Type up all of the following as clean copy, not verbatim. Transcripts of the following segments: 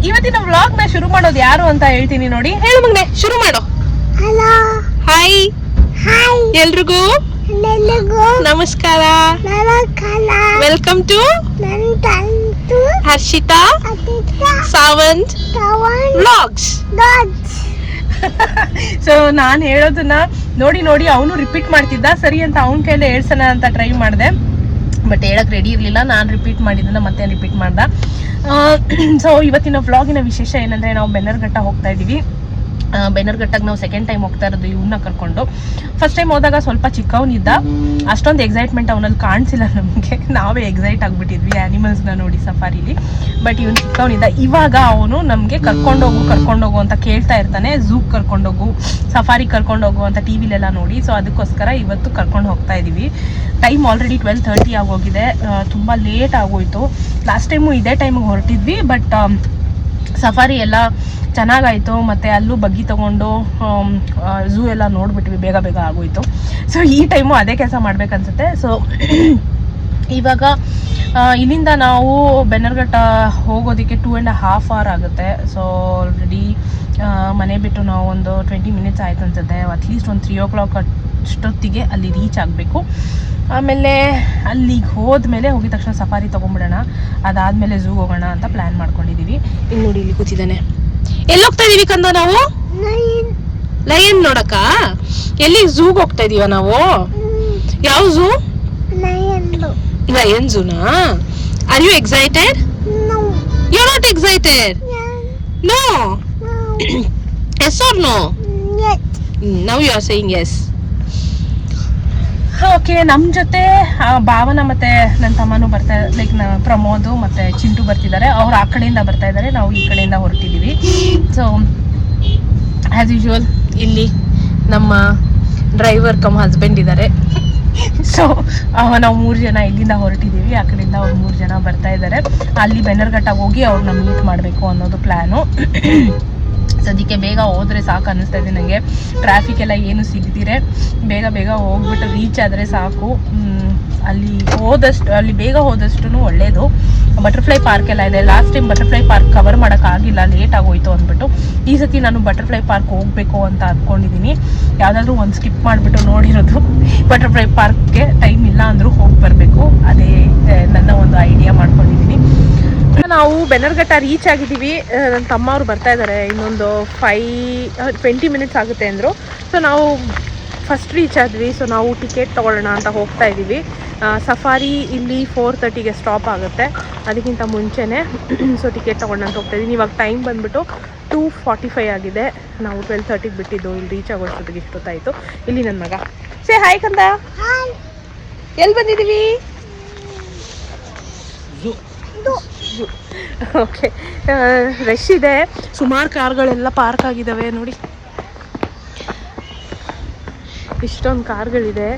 ಇವತ್ತಿನ ವ್ಲಾಗ್ ನ ಶುರು ಮಾಡೋದು ಯಾರು ಅಂತ ಹೇಳ್ತೀನಿ ನೋಡಿ. ಹೇಳು ಮಗನೆ, ಶುರು ಮಾಡು. ಹಲೋ, ಹಾಯ್ ಹಾಯ್, ಎಲ್ರಿಗೂ ಎಲ್ಲರಿಗೂ ನಮಸ್ಕಾರ. ನಮಸ್ಕಾರ. ವೆಲ್ಕಮ್ ಟು ನನ್ನ ತಂತು ಹರ್ಷಿತಾ ಅತಿಥ್ಯ ಸಾವಂತ್ ತವನ್ ವ್ಲಾಗ್ಸ್. ಡಾಟ್ಸ್. ಸೊ ನಾನು ಹೇಳೋದನ್ನ ನೋಡಿ ನೋಡಿ ಅವನು ರಿಪೀಟ್ ಮಾಡ್ತಿದ್ದ. ಸರಿ ಅಂತ ಅವನ ಕೈಲೇ ಹೇಳ್ಸೋಣ ಅಂತ ಟ್ರೈ ಮಾಡಿದೆ, ಬಟ್ ಹೇಳಕ್ ರೆಡಿ ಇರಲಿಲ್ಲ. ನಾನು ರಿಪೀಟ್ ಮಾಡಿದ್ದನ್ನ ಮತ್ತೆ ರಿಪೀಟ್ ಮಾಡ್ದೆ. ಸೊ ಇವತ್ತಿನ ವ್ಲಾಗಿನ ವಿಶೇಷ ಏನಂದರೆ, ನಾವು ಬೆನ್ನರ್ಘಟ್ಟ ಹೋಗ್ತಾ ಇದ್ದೀವಿ. ಬೆನ್ನರ್ಘಟ್ಟಾಗ ನಾವು ಸೆಕೆಂಡ್ ಟೈಮ್ ಹೋಗ್ತಾ ಇರೋದು ಇವನ್ನ ಕರ್ಕೊಂಡು. ಫಸ್ಟ್ ಟೈಮ್ ಹೋದಾಗ ಸ್ವಲ್ಪ ಚಿಕ್ಕವನಿದ್ದ, ಅಷ್ಟೊಂದು ಎಕ್ಸೈಟ್ಮೆಂಟ್ ಅವನಲ್ಲಿ ಕಾಣಿಸಿಲ್ಲ ನಮಗೆ. ನಾವೇ ಎಕ್ಸೈಟ್ ಆಗಿಬಿಟ್ಟಿದ್ವಿ ಆ್ಯನಿಮಲ್ಸ್ನ ನೋಡಿ ಸಫಾರಿಲಿ. ಬಟ್ ಇವನು ಚಿಕ್ಕವನಿದ್ದ. ಇವಾಗ ಅವನು ನಮಗೆ ಕರ್ಕೊಂಡೋಗು ಅಂತ ಕೇಳ್ತಾ ಇರ್ತಾನೆ. ಝೂಗೆ ಕರ್ಕೊಂಡೋಗು, ಸಫಾರಿ ಕರ್ಕೊಂಡೋಗು ಅಂತ ಟಿ ವಿಲೆಲ್ಲ ನೋಡಿ. ಸೊ ಅದಕ್ಕೋಸ್ಕರ ಇವತ್ತು ಕರ್ಕೊಂಡು ಹೋಗ್ತಾ ಇದ್ದೀವಿ. ಟೈಮ್ ಆಲ್ರೆಡಿ 12:30 ಆಗೋಗಿದೆ. ತುಂಬ ಲೇಟ್ ಆಗೋಯ್ತು. ಲಾಸ್ಟ್ ಟೈಮು ಇದೇ ಟೈಮಿಗೆ ಹೊರಟಿದ್ವಿ, ಬಟ್ ಸಫಾರಿ ಎಲ್ಲ ಚೆನ್ನಾಗಾಯಿತು. ಮತ್ತು ಅಲ್ಲೂ ಬಗ್ಗಿ ತೊಗೊಂಡು ಝೂ ಎಲ್ಲ ನೋಡಿಬಿಟ್ವಿ, ಬೇಗ ಬೇಗ ಆಗೋಯ್ತು. ಸೊ ಈ ಟೈಮು ಅದೇ ಕೆಲಸ ಮಾಡ್ಬೇಕನ್ಸುತ್ತೆ. ಸೊ ಇವಾಗ ಇಲ್ಲಿಂದ ನಾವು ಬೆನ್ನರ್ಘಟ್ಟ ಹೋಗೋದಕ್ಕೆ 2.5 hour ಆಗುತ್ತೆ. ಸೊ ಆಲ್ರೆಡಿ ಮನೆ ಬಿಟ್ಟು ನಾವು ಒಂದು 20 minutes ಆಯ್ತು ಅನ್ಸುತ್ತೆ. ಅಟ್ಲೀಸ್ಟ್ ಒಂದು 3 o'clock ಅಷ್ಟೊತ್ತಿಗೆ ಅಲ್ಲಿ ರೀಚ್ ಆಗಬೇಕು. ಆಮೇಲೆ ಅಲ್ಲಿಗೆ ಹೋದ್ಮೇಲೆ ಹೋಗಿದ ತಕ್ಷಣ ಸಫಾರಿ ತೊಗೊಂಡ್ಬಿಡೋಣ. ಅದಾದಮೇಲೆ ಝೂಗೆ ಹೋಗೋಣ ಅಂತ ಪ್ಲ್ಯಾನ್ ಮಾಡ್ಕೊಂಡಿದ್ದೀವಿ. ಇನ್ನು ನೋಡಿ ಇಲ್ಲಿ ಕೂತಿದ್ದಾನೆ. ಎಲ್ಲಿ ಹೋಗ್ತಾ ಇದೀವಿ ಕಂದ ನಾವು? ಲಯನ್ ನೋಡಕ್ಕ. ಎಲ್ಲಿ? ಝೂಗೆ ಹೋಗ್ತಾ ಇದೀವ ನಾವು. ಯಾವ ಝೂ? ಲಯನ್ ಝೂನಾ? Are you excited? You are not excited? No. Yes are no? Now you are saying yes. Okay, ನಮ್ಮ ಜೊತೆ ಭಾವನ ಮತ್ತು ನನ್ನ ತಮ್ಮನೂ ಬರ್ತಾ, ಲೈಕ್ ಪ್ರಮೋದು ಮತ್ತು ಚಿಂಟು ಬರ್ತಿದ್ದಾರೆ. ಅವ್ರು ಆ ಕಡೆಯಿಂದ ಬರ್ತಾ ಇದ್ದಾರೆ, ನಾವು ಈ ಕಡೆಯಿಂದ ಹೊರಟಿದ್ದೀವಿ. ಸೊ ಆ್ಯಸ್ ಯೂಶುವಲ್ ಇಲ್ಲಿ ನಮ್ಮ ಡ್ರೈವರ್ ಕಮ್ ಹಸ್ಬೆಂಡ್ ಇದ್ದಾರೆ. ಸೊ ನಾವು 3 ಜನ ಇಲ್ಲಿಂದ ಹೊರಟಿದ್ದೀವಿ. ಆ ಕಡೆಯಿಂದ ಅವ್ರು 3 ಜನ ಬರ್ತಾ ಇದ್ದಾರೆ. ಅಲ್ಲಿ ಬೆನ್ನರ್ಘಟ್ಟಾಗ ಹೋಗಿ ಅವ್ರನ್ನ ಮೀಟ್ ಮಾಡಬೇಕು ಅನ್ನೋದು ಪ್ಲ್ಯಾನು. ಸದ್ಯಕ್ಕೆ ಬೇಗ ಹೋದರೆ ಸಾಕು ಅನ್ನಿಸ್ತಾ ಇದೆ ನನಗೆ. ಟ್ರಾಫಿಕ್ ಎಲ್ಲ ಏನು ಸಿಗದಿರೆ ಬೇಗ ಬೇಗ ಹೋಗ್ಬಿಟ್ಟು ರೀಚ್ ಆದರೆ ಸಾಕು. ಅಲ್ಲಿ ಬೇಗ ಹೋದಷ್ಟು ಒಳ್ಳೆಯದು. ಬಟರ್ಫ್ಲೈ ಪಾರ್ಕ್ ಎಲ್ಲ ಇದೆ. Last time butterfly park cover ಮಾಡೋಕ್ಕಾಗಿಲ್ಲ, ಲೇಟ್ ಆಗೋಯ್ತು ಅಂದ್ಬಿಟ್ಟು. ಈ ಸತಿ ನಾನು ಬಟರ್ಫ್ಲೈ ಪಾರ್ಕ್ ಹೋಗಬೇಕು ಅಂತ ಅಂದ್ಕೊಂಡಿದ್ದೀನಿ. ಯಾವುದಾದ್ರೂ ಒಂದು ಸ್ಕಿಪ್ ಮಾಡಿಬಿಟ್ಟು ನೋಡಿರೋದು. ಬಟರ್ಫ್ಲೈ ಪಾರ್ಕ್ಗೆ ಟೈಮ್ ಇಲ್ಲ ಅಂದರೂ ಹೋಗಿ ಬರಬೇಕು, ಅದೇ ನನ್ನ ಒಂದು ಐಡಿಯಾ ಮಾಡ್ಕೊಂಡಿದ್ದೀನಿ. ನಾವು ಬೆನ್ನರ್ಘಟ್ಟ ರೀಚ್ ಆಗಿದ್ದೀವಿ. ನನ್ನ ತಮ್ಮ ಅವರು ಬರ್ತಾ ಇದ್ದಾರೆ. ಇನ್ನೊಂದು 20 minutes ಆಗುತ್ತೆ ಅಂದರು. ಸೊ ನಾವು ಫಸ್ಟ್ ರೀಚ್ ಆದ್ವಿ. ಸೊ ನಾವು ಟಿಕೆಟ್ ತೊಗೊಳ್ಳೋಣ ಅಂತ ಹೋಗ್ತಾ ಇದ್ದೀವಿ. ಸಫಾರಿ ಇಲ್ಲಿ 4:30ಗೆ ಸ್ಟಾಪ್ ಆಗುತ್ತೆ, ಅದಕ್ಕಿಂತ ಮುಂಚೆನೇ. ಸೊ ಟಿಕೆಟ್ ತೊಗೊಂಡು ಅಂತ ಹೋಗ್ತಾ ಇದ್ದೀನಿ. ಇವಾಗ ಟೈಮ್ ಬಂದುಬಿಟ್ಟು 2:45 ಆಗಿದೆ. ನಾವು 12:30ಗೆ ಬಿಟ್ಟಿದ್ದು. ಇಲ್ಲಿ ರೀಚ್ ಆಗೋಷ್ಟೊತ್ತಿಗೆ ಇಷ್ಟೊತ್ತಾಯಿತು. ಇಲ್ಲಿ ನನ್ನ ಮಗ ಸೇ ಹಾಯ್ ಕಂದ. ಎಲ್ಲಿ ಬಂದಿದ್ದೀವಿ? ಓಕೆ, ರಶ್ ಇದೆ. ಸುಮಾರು ಕಾರ್ಗಳೆಲ್ಲ ಪಾರ್ಕ್ ಆಗಿದ್ದಾವೆ ನೋಡಿ. ಇಷ್ಟೊಂದು ಕಾರ್ಗಳಿದೆ.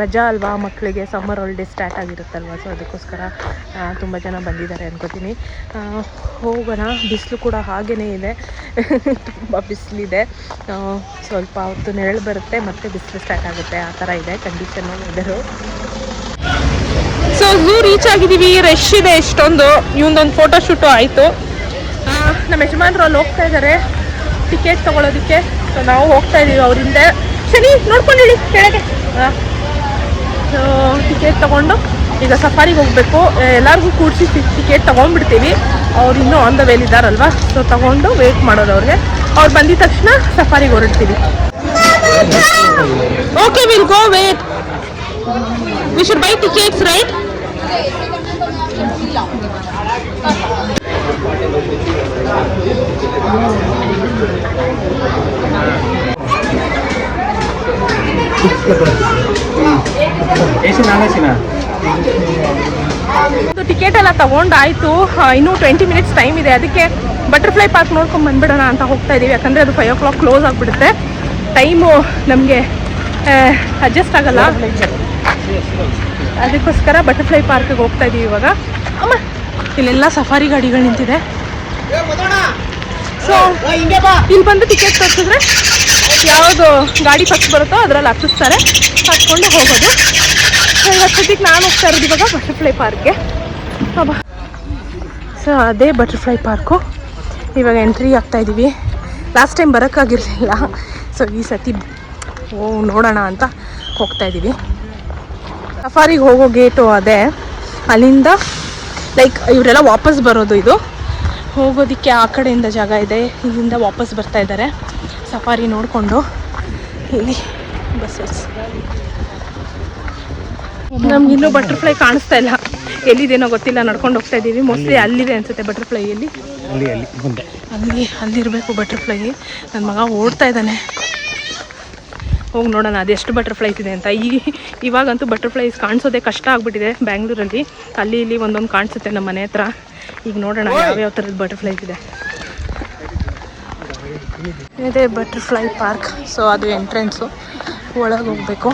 ರಜಾ ಅಲ್ವಾ ಮಕ್ಕಳಿಗೆ, ಸಮ್ಮರ್ ಹಾಲಿಡೇ ಸ್ಟಾರ್ಟ್ ಆಗಿರುತ್ತಲ್ವ. ಸೊ ಅದಕ್ಕೋಸ್ಕರ ತುಂಬ ಜನ ಬಂದಿದ್ದಾರೆ ಅನ್ಕೋತೀನಿ. ಹೋಗೋಣ. ಬಿಸಿಲು ಕೂಡ ಹಾಗೇ ಇದೆ, ತುಂಬ ಬಿಸಿಲಿದೆ. ಸ್ವಲ್ಪ ಹೊತ್ತು ನೆರಳು ಬರುತ್ತೆ, ಮತ್ತೆ ಬಿಸಿಲು ಸ್ಟಾರ್ಟ್ ಆಗುತ್ತೆ. ಆ ಥರ ಇದೆ condition weather. So zoo reach ಆಗಿದ್ದೀವಿ. ರಶ್ ಇದೆ ಎಷ್ಟೊಂದು. ಇವೊಂದೊಂದು ಫೋಟೋ ಶೂಟು ಆಯಿತು. ನಮ್ಮ ಯಜಮಾನ್ರು ಅಲ್ಲಿ ಹೋಗ್ತಾ ಇದ್ದಾರೆ ಟಿಕೆಟ್ ತೊಗೊಳೋದಕ್ಕೆ. ಸೊ ನಾವು ಹೋಗ್ತಾ ಇದ್ದೀವಿ ಅವರಿಂದ. ಶನಿ ನೋಡ್ಕೊಂಡಿಡಿ ಕೆಳಗೆ. ಸೊ ಟಿಕೆಟ್ ತೊಗೊಂಡು ಈಗ ಸಫಾರಿಗೆ ಹೋಗಬೇಕು. ಎಲ್ಲರಿಗೂ ಕೂಡಿಸಿ ಟಿಕೆಟ್ ತೊಗೊಂಡ್ಬಿಡ್ತೀವಿ. ಅವ್ರು ಇನ್ನೂ ಆನ್ ದ ವೇಲ್ ಇದ್ದಾರಲ್ವ. ಸೊ ತೊಗೊಂಡು ವೆಯ್ಟ್ ಮಾಡೋದು ಅವ್ರಿಗೆ. ಅವ್ರು ಬಂದಿದ ತಕ್ಷಣ ಸಫಾರಿಗೆ ಹೊರಡ್ತೀವಿ. Okay, will go wait. We should buy tickets, right? Ticket ಎಲ್ಲ ತಗೊಂಡಾಯ್ತು. ಇನ್ನೂ 20 minutes ಟೈಮ್ ಇದೆ. ಅದಕ್ಕೆ ಬಟರ್ಫ್ಲೈ ಪಾರ್ಕ್ ನೋಡ್ಕೊಂಡು ಬಂದ್ಬಿಡೋಣ ಅಂತ ಹೋಗ್ತಾ ಇದ್ದೀವಿ. ಯಾಕಂದರೆ ಅದು 5 o'clock ಕ್ಲೋಸ್ ಆಗಿಬಿಡುತ್ತೆ. ಟೈಮು ನಮಗೆ ಅಡ್ಜಸ್ಟ್ ಆಗಲ್ಲ. ಅದಕ್ಕೋಸ್ಕರ ಬಟರ್ಫ್ಲೈ ಪಾರ್ಕ್ಗೆ ಹೋಗ್ತಾ ಇದ್ದೀವಿ ಇವಾಗ. ಅಮ್ಮ, ಇಲ್ಲೆಲ್ಲ ಸಫಾರಿ ಗಾಡಿಗಳು ನಿಂತಿದೆ. ಸೊ ಇಲ್ಲಿ ಬಂದು ಟಿಕೆಟ್ ತರಿಸಿದ್ರೆ ಯಾವುದು ಗಾಡಿ ಫಸ್ಟ್ ಬರುತ್ತೋ ಅದರಲ್ಲಿ ಹತ್ತಿಸ್ತಾರೆ, ಹತ್ಕೊಂಡು ಹೋಗೋದು. ಸೊ ಇವತ್ತಿಗೆ ನಾನು ಹೋಗ್ತಾ ಇರೋದು ಇವಾಗ ಬಟರ್ಫ್ಲೈ ಪಾರ್ಕ್ಗೆ. ಸೊ ಅದೇ ಬಟರ್ಫ್ಲೈ ಪಾರ್ಕು. ಇವಾಗ ಎಂಟ್ರಿ ಆಗ್ತಾ ಇದ್ದೀವಿ. ಲಾಸ್ಟ್ ಟೈಮ್ ಬರೋಕ್ಕಾಗಿರಲಿಲ್ಲ, ಸೊ ಈ ಸತಿ ನೋಡೋಣ ಅಂತ ಹೋಗ್ತಾ ಇದ್ದೀವಿ. ಸಫಾರಿಗೆ ಹೋಗೋ ಗೇಟು ಅದೇ, ಅಲ್ಲಿಂದ ಲೈಕ್ ಇವರೆಲ್ಲ ವಾಪಸ್ ಬರೋದು. ಇದು ಹೋಗೋದಕ್ಕೆ ಆ ಕಡೆಯಿಂದ ಜಾಗ ಇದೆ, ಇಲ್ಲಿಂದ ವಾಪಸ್ ಬರ್ತಾ ಇದ್ದಾರೆ ಸಫಾರಿ ನೋಡಿಕೊಂಡು. ಇಲ್ಲಿ ಬಸ್ಸಸ್. ನಮ್ಗಿನ್ನೂ ಬಟರ್ಫ್ಲೈ ಕಾಣಿಸ್ತಾ ಇಲ್ಲ, ಎಲ್ಲಿದೇನೋ ಗೊತ್ತಿಲ್ಲ, ನಡ್ಕೊಂಡು ಹೋಗ್ತಾ ಇದ್ದೀವಿ. ಮೋಸ್ಟ್ಲಿ ಅಲ್ಲಿದೆ ಅನ್ಸುತ್ತೆ ಬಟರ್ಫ್ಲೈ. ಅಲ್ಲಿರಬೇಕು ಬಟರ್ಫ್ಲೈ. ನನ್ನ ಮಗ ಓಡ್ತಾ ಇದ್ದಾನೆ, ಹೋಗಿ ನೋಡೋಣ ಅದೆಷ್ಟು ಬಟರ್ಫ್ಲೈಸ್ ಇದೆ ಅಂತ. ಇವಾಗಂತೂ ಬಟರ್ಫ್ಲೈಸ್ ಕಾಣಿಸೋದೇ ಕಷ್ಟ ಆಗಿಬಿಟ್ಟಿದೆ ಬ್ಯಾಂಗ್ಳೂರಲ್ಲಿ. ಅಲ್ಲಿ ಇಲ್ಲಿ ಒಂದೊಂದು ಕಾಣಿಸುತ್ತೆ ನಮ್ಮ ಮನೆ ಹತ್ರ. ಈಗ ನೋಡೋಣ ಯಾವ್ಯಾವ ಥರದ ಬಟರ್ಫ್ಲೈಸ್ ಇದೆ. ಇದೆ ಬಟರ್ಫ್ಲೈ ಪಾರ್ಕ್. ಸೊ ಅದು ಎಂಟ್ರೆನ್ಸು, ಒಳಗೆ ಹೋಗಬೇಕು.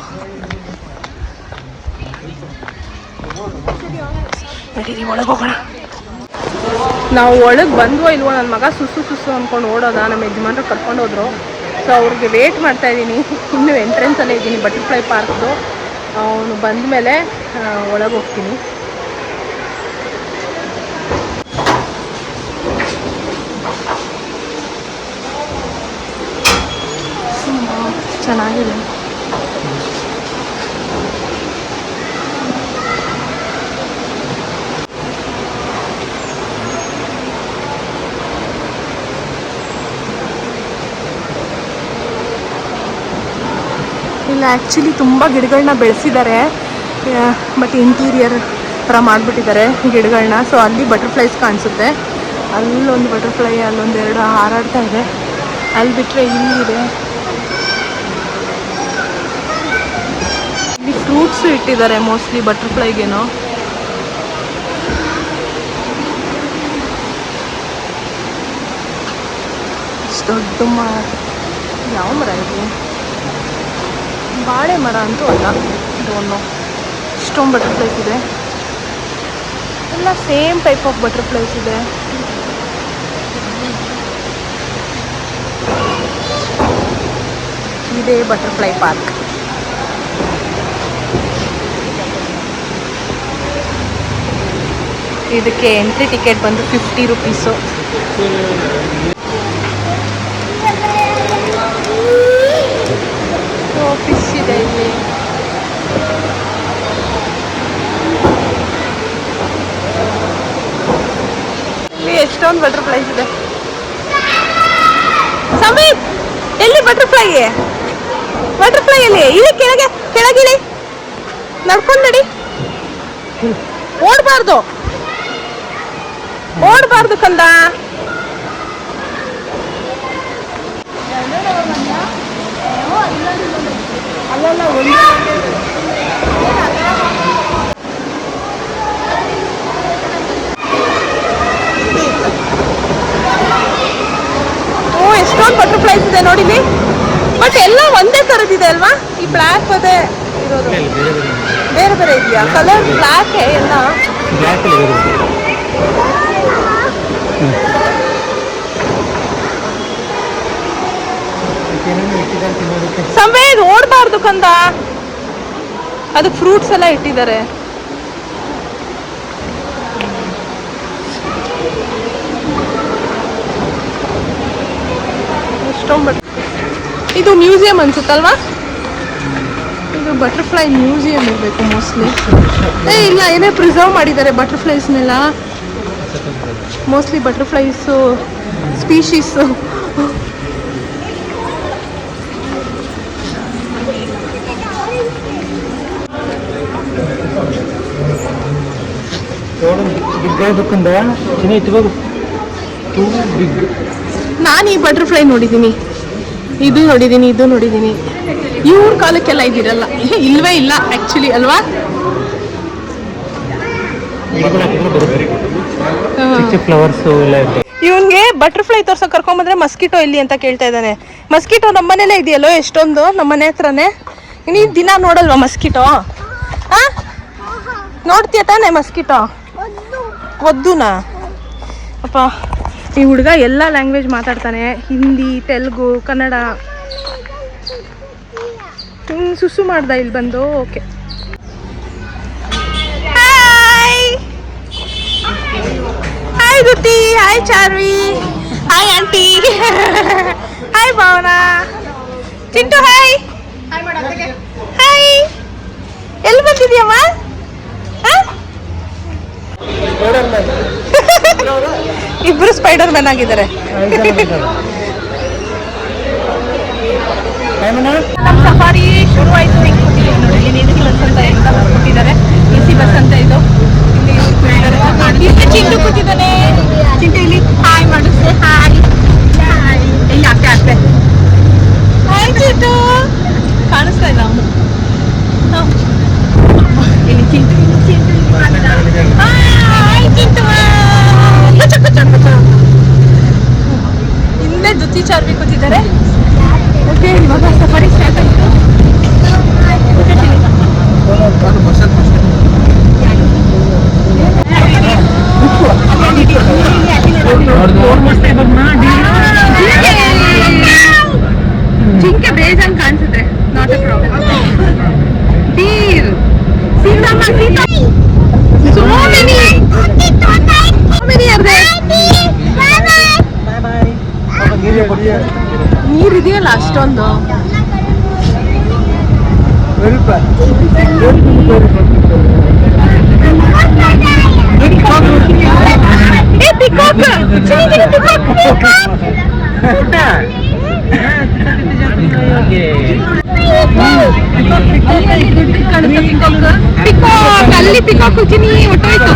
ನಡೀರಿ ಒಳಗೆ ಹೋಗೋಣ. ನಾವು ಒಳಗೆ ಬಂದ್ವೋ ಇಲ್ವೋ, ನನ್ನ ಮಗ ಸುಸ್ಸು ಅಂದ್ಕೊಂಡು ಓಡೋದ. ನಮ್ಮ ಯಜಮಾನ್ರು ಕರ್ಕೊಂಡು ಹೋದ್ರು. ಸೊ ಅವ್ರಿಗೆ ವೇಟ್ ಮಾಡ್ತಾ ಇದ್ದೀನಿ. ಇನ್ನೂ ಎಂಟ್ರೆನ್ಸಲ್ಲೇ ಇದ್ದೀನಿ ಬಟರ್ಫ್ಲೈ ಪಾರ್ಕ್ದು. ಅವನು ಬಂದ ಮೇಲೆ ಒಳಗೆ ಹೋಗ್ತೀನಿ. ಚೆನ್ನಾಗಿದೆ. ಇಲ್ಲ ಆ್ಯಕ್ಚುಲಿ ತುಂಬ ಗಿಡಗಳನ್ನ ಬೆಳೆಸಿದ್ದಾರೆ, ಬಟ್ ಇಂಟೀರಿಯರ್ ಥರ ಮಾಡಿಬಿಟ್ಟಿದ್ದಾರೆ ಗಿಡಗಳನ್ನ. ಸೊ ಅಲ್ಲಿ ಬಟರ್ಫ್ಲೈಸ್ ಕಾಣಿಸುತ್ತೆ. ಅಲ್ಲೊಂದು ಬಟರ್ಫ್ಲೈ, ಅಲ್ಲೊಂದೆರಡು ಹಾರಾಡ್ತಾ ಇದೆ. ಅಲ್ಲಿ ಬಿಟ್ಟರೆ ಇಲ್ಲಿದೆ. ಇಲ್ಲಿ ಫ್ರೂಟ್ಸು ಇಟ್ಟಿದ್ದಾರೆ ಮೋಸ್ಟ್ಲಿ ಬಟರ್ಫ್ಲೈಗೇನೋ. ದೊಡ್ಡ ಮರ, ಯಾವ ಮರ ಇದು? ಬಾಳೆ ಮರ ಅಂತೂ ಅಲ್ಲ, ಡೋಂಟ್ ನೋ. ಇಷ್ಟೊಂದು ಬಟರ್ಫ್ಲೈಸ್ ಇದೆ, ಎಲ್ಲ ಸೇಮ್ ಟೈಪ್ ಆಫ್ ಬಟರ್ಫ್ಲೈಸ್ ಇದೆ. ಇದೇ ಬಟರ್ಫ್ಲೈ ಪಾರ್ಕ್. ಇದಕ್ಕೆ ಎಂಟ್ರಿ ಟಿಕೆಟ್ ಬಂದು 50 ರೂಪೀಸು. ಫಿಶ್ ಇದೆ ಇಲ್ಲಿ. ಇಲ್ಲಿ ಎಷ್ಟೊಂದು ಬಟರ್ಫ್ಲೈಸ್ ಇದೆ. ಸಮೀಪ್, ಎಲ್ಲಿ ಬಟರ್ಫ್ಲೈ? ಬಟರ್ಫ್ಲೈ ಎಲ್ಲಿ? ಇಲ್ಲಿ ಕೆಳಗಿಳಿ, ನಡ್ಕೊಂಡು ನಡಿ. ಓಡಬಾರ್ದು ಕಂದ. ಅಲ್ಲಲ್ಲ, ಎಷ್ಟೊಂದು ಬಟರ್ಫ್ಲೈಸ್ ಇದೆ ನೋಡಿಲಿ. ಬಟ್ ಎಲ್ಲ ಒಂದೇ ಥರದಿದೆ ಅಲ್ವಾ? ಈ ಬ್ಲ್ಯಾಕ್ ಅದೇ ಇರೋದು, ಬೇರೆ ಬೇರೆ ಇದೆಯಾ ಕಲರ್? ಬ್ಲ್ಯಾಕ್ ಎಲ್ಲ ಸಂವೇದ್ ಓಡಬಾರ್ದು ಕಂದ. ಅದು ಫ್ರೂಟ್ಸ್ ಎಲ್ಲ ಇಟ್ಟಿದ್ದಾರೆ. ಇದು ಮ್ಯೂಸಿಯಂ ಅನ್ಸುತ್ತಲ್ವಾ? ಇದು ಬಟರ್ಫ್ಲೈ ಮ್ಯೂಸಿಯಂ ಇರಬೇಕು ಮೋಸ್ಟ್ಲಿ. ಇಲ್ಲ, ಏನೇ ಪ್ರಿಸರ್ವ್ ಮಾಡಿದ್ದಾರೆ ಬಟರ್ಫ್ಲೈಸ್ನೆಲ್ಲ. Mostly butterflies species. ನಾನು ಈ ಬಟರ್ಫ್ಲೈ ನೋಡಿದ್ದೀನಿ, ಇದು ನೋಡಿದ್ದೀನಿ. ಇವ್ರ ಕಾಲಕ್ಕೆಲ್ಲ ಇದಿರಲ್ಲ, ಇಲ್ವೇ ಇಲ್ಲ ಆ್ಯಕ್ಚುಲಿ ಅಲ್ವಾ? ಇವನ್ಗೆ ಬಟರ್ಫ್ಲೈ ತೋರ್ಸೋಕೆ ಕರ್ಕೊಂಬಂದ್ರೆ ಮಸ್ಕಿಟೋ ಇಲ್ಲಿ ಅಂತ ಕೇಳ್ತಾ ಇದ್ದಾನೆ. ಮಸ್ಕಿಟೋ ನಮ್ಮ ಮನೇಲೇ ಇದೆಯಲ್ಲೋ ಎಷ್ಟೊಂದು, ನಮ್ಮ ಮನೆ ಹತ್ರನೇ. ನೀನು ದಿನ ನೋಡಲ್ವಾ ಮಸ್ಕಿಟೋ? ನೋಡ್ತೀಯ ತಾನೆ ಮಸ್ಕಿಟೋ? ಒದ್ದುನಾ? ಅಪ್ಪ, ಈ ಹುಡುಗ ಎಲ್ಲ ಲ್ಯಾಂಗ್ವೇಜ್ ಮಾತಾಡ್ತಾನೆ, ಹಿಂದಿ, ತೆಲುಗು, ಕನ್ನಡ. ಸುಸು ಮಾಡ್ದ ಇಲ್ಲಿ ಬಂದು. Okay, hi hi Duti, hi Charvi, hi aunty, hi Bhavana, Chintu hi, hi. ಎಲ್ಲಿ ಬಂದಿದ್ಯಮ್ಮ? ಇಬ್ರು ಸ್ಪೈಡರ್ ಮ್ಯಾನ್ ಆಗಿದ್ದಾರೆ. ನಮ್ಮ ಸಫಾರಿ ಶುರು ಆಯ್ತು. ನೋಡಿ ಇಲ್ಲಿ ಬಸ್ ಅಂತ ಎಂತ ಬಸ್ ಕೊಟ್ಟಿದ್ದಾರೆ, ಎಸಿ ಬಸ್ ಅಂತ ಇದು. ಇಲ್ಲಿ ಚಿಂಟು ಕೂತಿದ್ದಾನೆ. ಚಿಂಟು ಇಲ್ಲಿ ಹಾಯ್ ಮಾಡಿಸ್ತೆ, ಹಾಯ್. ಇಲ್ಲಿ ಅತ್ತೆ ಅತ್ತೆ ಹಾಯ್ ಚಿಂಟು. ಕಾಣಿಸ್ತಾ ಇಲ್ಲ ಅವನು. ಇಲ್ಲಿ ಚಿಂಟು, ಚಿಂಟು ಹಾಯ್ ಚಿಂಟು. ಹಿಂದೆ ದುತಿ ಚಾರ್ವಿ ಕೂತಿದ್ದಾರೆ. ಓಕೆ, ಇವಾಗ ಸಫಾರಿ ಸ್ಟಾರ್ಟ್ ಆಯಿತು. ಜಿಂಕೆ ಬೇಜಾನ್ ಕಾಣಿಸುತ್ತೆ, not a problem. Deer Seethamma, Seetha, so many are there. ನೀರಿದೆಯಲ್ಲ ಅಷ್ಟೊಂದು. ಅಲ್ಲಿ ಪಿಕಾಕ್ ಚಿನಿ ಹೊಟ್ಟೋಯ್ತು.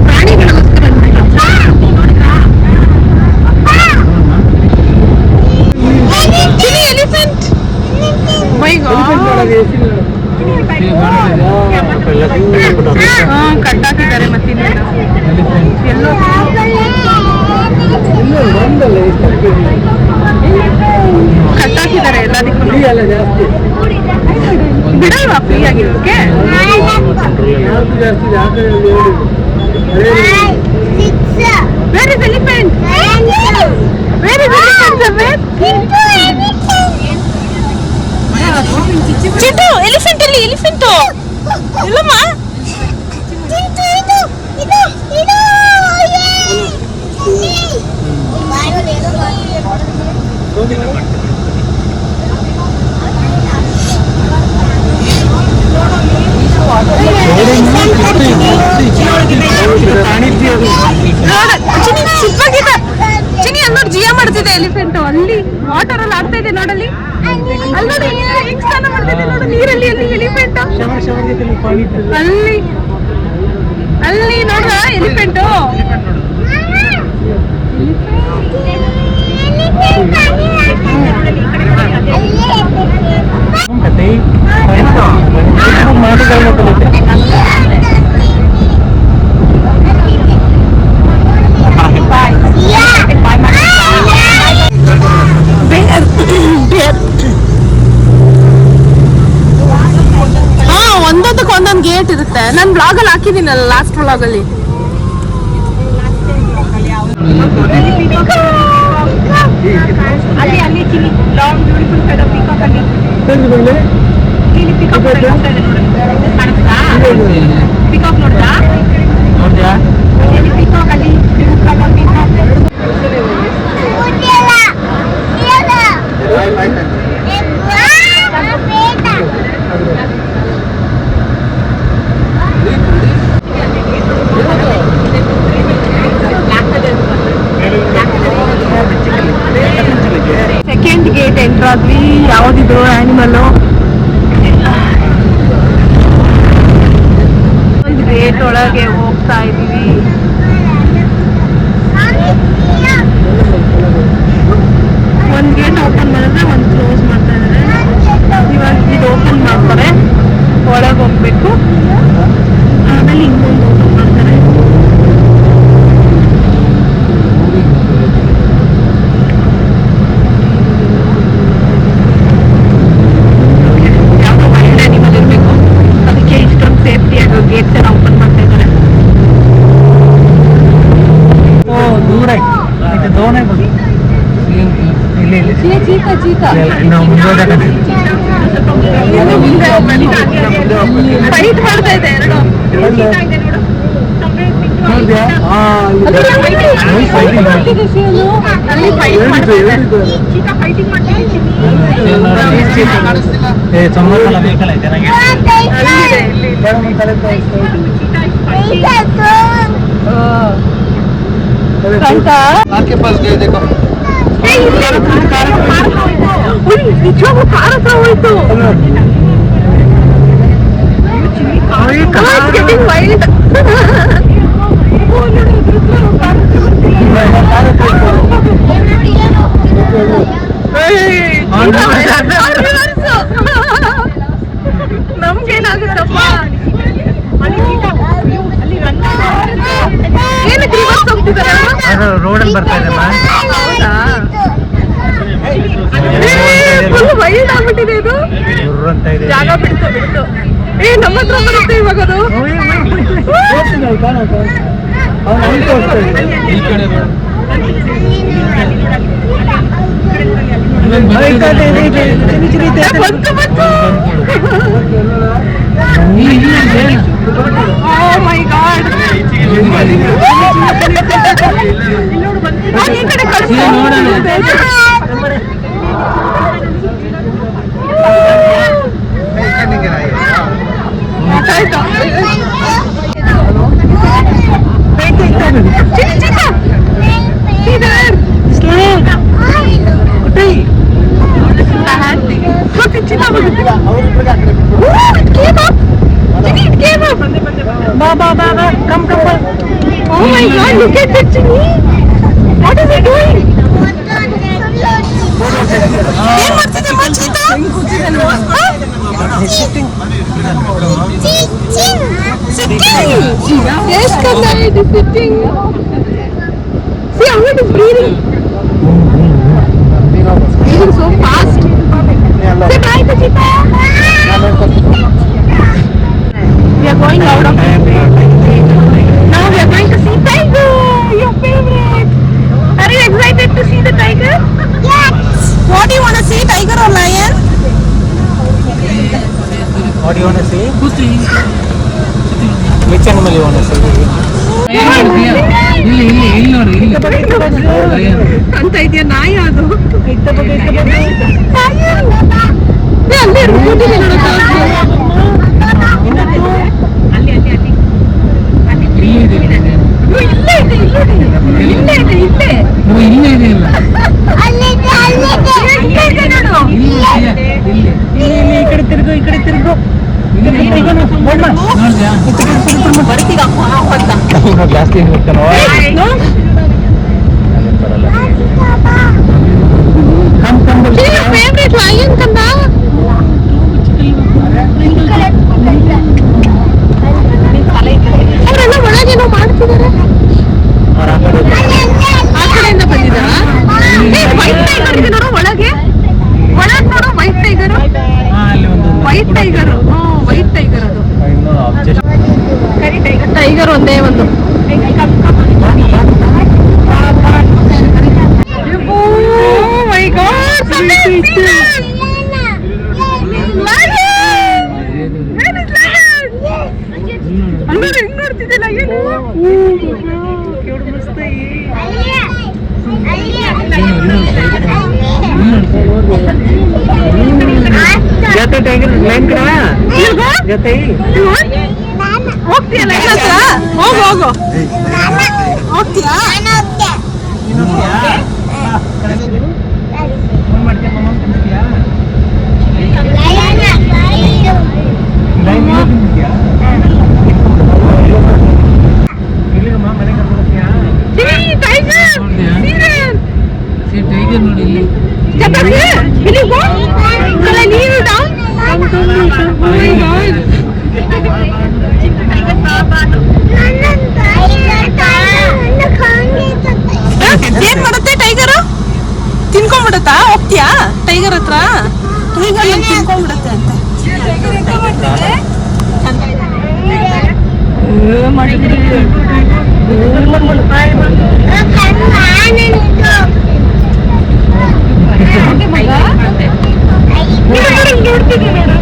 ಪ್ರಾಣಿಗಳಿಗೋಸ್ಕರ ಎಲಿಫೆಂಟ್. ಮೈ ಗಾಡ್, ಕಟ್ಟಾಕಿದ್ದಾರೆ. ಮತ್ತೆ ಎಲ್ಲೋ ಕಟ್ಟಾಕಿದ್ದಾರೆ ಎಲ್ಲದಕ್ಕೂ. ಬಿಡಲ್ವಾ ಫ್ರೀ ಆಗಿರೋದಕ್ಕೆ? Where is elephant? Where is elephant? Chintu, elephant ಅಲ್ಲಿ, ಎಲಿಫೆಂಟು ಇಲ್ಲಮ್ಮ. ಚಿನಿ ಅನ್ನೋರು ಜಿಯಾ ಮಾಡ್ತಿದೆ ಎಲಿಫೆಂಟು. ಅಲ್ಲಿ ವಾಟರ್ ಅಲ್ಲಿ ಆಡ್ತಾ ಇದೆ ನೋಡಲ್ಲಿ. ಅಲ್ಲಿ ನೋಡಿ ಹೆಂಗ್ ಸ್ನಾನ ಮಾಡ್ತಿದೆ ನೋಡು ನೀರಲ್ಲಿ. ಅಲ್ಲಿ ಎಲಿಫೆಂಟು ಅಲ್ಲಿ, ಅಲ್ಲಿ ನೋಡ್ರ ಎಲಿಫೆಂಟು. ಒಂದೊಂದಕ್ಕೆ ಒಂದೊಂದು ಗೇಟ್ ಇರುತ್ತೆ. ನಾನು ಬ್ಲಾಗ್ ಅಲ್ಲಿ ಹಾಕಿದ್ದೀನಲ್ಲ, ಲಾಸ್ಟ್ ಬ್ಲಾಗ್ ಅಲ್ಲಿ. ಅಲ್ಲಿ ಅಲ್ಲಿ ಚಿನಿ ಲಾಂಗ್ ಬ್ಯೂಟಿಫುಲ್ ಫೆದೋ ಪಿಕಾಕ್ ಅಲ್ಲಿ. ಇಲ್ಲಿ ಪಿಕಾಕ್ ಹೋಗ್ತಾ ಇದೆ ನೋಡಿ, ಕಾಣಿಸ್ತಾ? ಪಿಕಾಕ್ ನೋಡ್ದಾ? ನೋಡ್ದಾ? ಇಲ್ಲಿ ಪಿಕಾಕ್ ಅಲ್ಲಿ peacock peacock. Second gate enter ಆದ್ವಿ. ಯಾವ್ದಿದು ಆನಿಮಲ್? ಒಂದು ಗೇಟ್ ಒಳಗೆ ಹೋಗ್ತಾ ಇದೀವಿ. ಒಂದ್ ಗೇಟ್ ಓಪನ್ ಮಾಡಿದ್ರೆ ಒಂದ್ ಕ್ಲೋಸ್ ಮಾಡ್ತಾ ಇದ್ದಾರೆ. ಇವಾಗ ಇದು ಓಪನ್ ಮಾಡ್ತಾರೆ, ಒಳಗೆ ಹೋಗ್ಬೇಕು. ಆಮೇಲೆ ಇನ್ನೊಂದು ಓಪನ್ ಮಾಡ್ತಾರೆ. ಯಾವುದೋ ವೈಲ್ಡ್ ಆನಿಮಲ್ ಇರಬೇಕು, ಅದಕ್ಕೆ ಇಷ್ಟೊಂದು ಸೇಫ್ಟಿಯಾಗಿ ಗೇಟ್ಸ್ ಎಲ್ಲ ಓಪನ್ ಮಾಡ್ತಾ ಇದ್ದಾರೆ. ದೂರ ದೋಣೆ ಇಲ್ಲಿ ಚೀತಾ ಚೀತಾ ನಾವು ಮುಂದೆ ಇನ್ನು ಮುಂದೆ ಹೋಗ್ಬೇಕು. ಫೈಟ್ ಮಾಡ್ತಾ ಇದೆ ಎರಡು. ಅಲ್ಲಿ ಫೈಟ್ ಮಾಡ್ತಾ ಇದೆ. ಸಂಬಳ ಬೇಕಲ್ಲ ಐತೆ ನನಗೆ. ಅಲ್ಲಿದೆ ಇಲ್ಲಿ. ಕಾಂತ आपके पास गए देखो ನಿಜವಾಗ್ಲೂ ಕಾರ್ ಹತ್ರ ಹೋಯ್ತು. Getting wild. ನಮ್ಗೇನಾಗುತ್ತಪ್ಪ ಏನಕ್ಕೆ ರಿವರ್ಸ್ ಹೋಗ್ತಿದ್ದಾರೆ? ರೋಡಲ್ಲಿ ಬರ್ತಾ ಇದೆ ಹೌದಾ? ಫುಲ್ ವೈಲ್ಡ್ ಆಗ್ಬಿಟ್ಟಿದೆ ಇದು. ಅಂತ ಇದೆ ಜಾಗ ಬಿಡ್ತು. ನಮ್ಮ ಹತ್ರ ಬರುತ್ತೆ ಇವಾಗ ಅದು. ಬಂತು. Oh my God. ಈ ಕಡೆ ಕಳಿಸ್ತಾ Come. Oh my God, look at that Chini. What is he doing? ಏನ್ ಮಾಡ್ತಿದೆ ಮಚ್ಚೀತಾ? Yes, Kanda, it is sitting. See how it is breathing. Breathing so fast. Say bye to Cheetah. We are going out of now. We are going to see tiger, your favorite. Are you excited to see the tiger? Yes. What do you want to see, tiger or lion? What do you want to see? Which animal you want to see? ಇಲ್ಲಿ ನೋಡಿ ಅಂತ ಇದೆಯಾ ನಾಯಿ ಅದು? ಅಲ್ಲೇ ಕೂತಿದೆ ನೋಡೋದು. ಈ ಕಡೆ ತಿರುಗು. ಜಾಸ್ತಿ ಫೇವ್ರೇಟ್ ಲಯನ್ ಕಂದ. ಅವರೆಲ್ಲ ಒಳಗೇನೋ ಮಾಡ್ತಿದ್ದಾರೆ. ಆ ಕಡೆಯಿಂದ ಬಂದಿದ್ದಾರಾ? ವೈಟ್ ಟೈಗರ್ ಇದೆ ನೋಡು ಒಳಗೆ ನೋಡು. ವೈಟ್ ಟೈಗರ್ ವೈಟ್ ಟೈಗರ್ ಅದು. ಟೈಗರ್ ಒಂದೇ ಒಂದು. Oh my God, ಹೆಂಗ್ ನೋಡ್ತಿದ್ದೆ ಲಯನ್. ಜೊತೆ ಟೈಗರ್ ಲೈನ್ ಕಡ ಜೊತೆ ಹೋಗ್ತೀಯ ಲೈನ್ ಹತ್ರ? ಹೋಗು. ಹೋಗ್ತೀಯಾ? ಟೈಗರ್ ನೋಡಿ ಇಲ್ಲಿ ಏನ್ ಮಾಡುತ್ತೆ ಟೈಗರ್? ತಿನ್ಕೊಂಡ್ಬಿಡತ್ತಾ? ಹೋಗ್ತೀಯಾ ಟೈಗರ್ ಹತ್ರ? ಟೈಗರ್ ತಿನ್ಕೊಂಡ್ಬಿಡತ್ತೆ ಅಂತ ನೋಡ್ತಿದ್ದೆ ನೋಡು.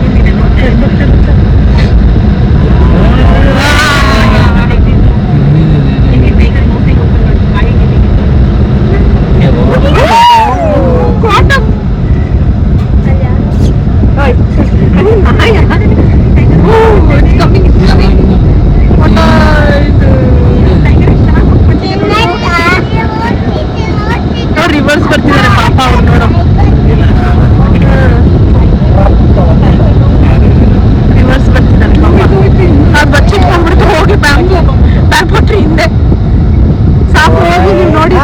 ರಿವರ್ಸ್ ಬರ್ತಿದ್ದಾರೆ ಪಾಪ ಅವ್ರು ನೋಡು. ರಿವರ್ಸ್ ಬರ್ತಿದ್ದಾರೆ ಪಾಪ. ಅವ್ರು ಬಚ್ಚಿಟ್ಕೊಂಡ್ಬಿಡ್ತು ಹೋಗಿ ಬ್ಯಾಂಬು ಟ್ರೀ ಹಿಂದೆ. ಸಾಕು ಹೋಗಿ ನೀವು ನೋಡಿ.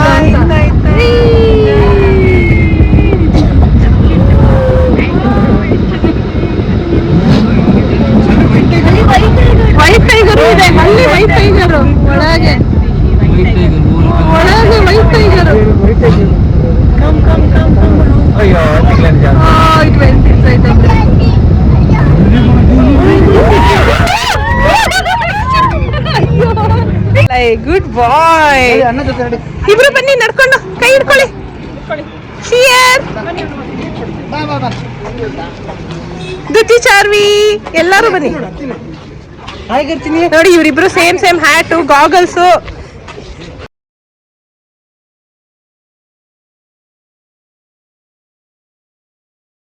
ವೈಟ್ ಟೈಗರು ಇದೆ ಅಲ್ಲಿ. ವೈಟ್ ಟೈಗರು ಒಳಗೆ ವೈಟ್ ಟೈಗರು. ಅಯ್ಯೋ it went inside the good boy. ಇಬ್ರು ಬನ್ನಿ ನಡ್ಕೊಂಡು ಕೈ ಹಿಡ್ಕೊಳ್ಳಿ. ಶಿಯರ್ ದುತಿ ಚಾರ್ವಿ ಎಲ್ಲರೂ ಬನ್ನಿ ನೋಡಿ. ಇವರಿಬ್ರು ಸೇಮ್ ಹ್ಯಾಟು ಗಾಗಲ್ಸು